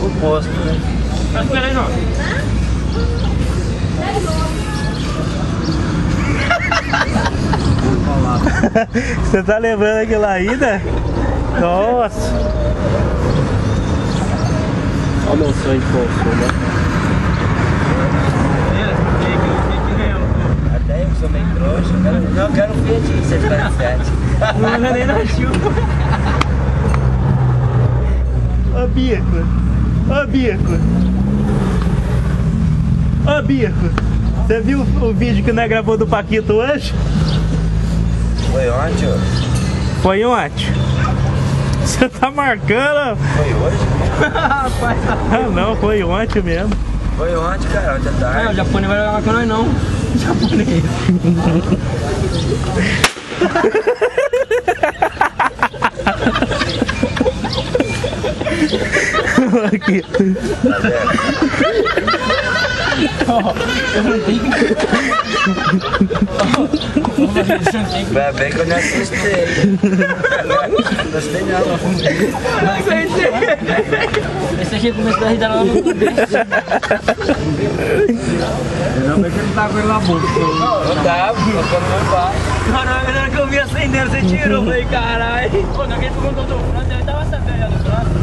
pro posto, né? Mas espera aí, não. Você tá lembrando aquilo ainda? Nossa! Olha o meu sonho de consumo. Até eu sou meio trouxa. Eu quero um Fiat 147. Não anda nem na chuva. Ô bico! Ô bico! Ô bico! Você viu o vídeo que nós gravou do Paquito hoje? Foi ontem, ó. Foi ontem. Você tá marcando? Foi hoje? Rapaz, Ah não, foi ontem mesmo. Foi ontem, cara, ontem à não, o tarde. japonês vai jogar com nós não. Japonês. Aqui. Tá vendo? Vai bem que eu não assustei. Não gostei não. Não sei. Esse aqui começou a rir dela lá no começo. Não, mas ele tá com ele na boca. Não dá, colocando no meu pai. Caralho, na hora que eu vi acendendo, você tirou. Eu falei, caralho. Pô, não acredito que eu tô do frente, ele tava acendendo já do frente.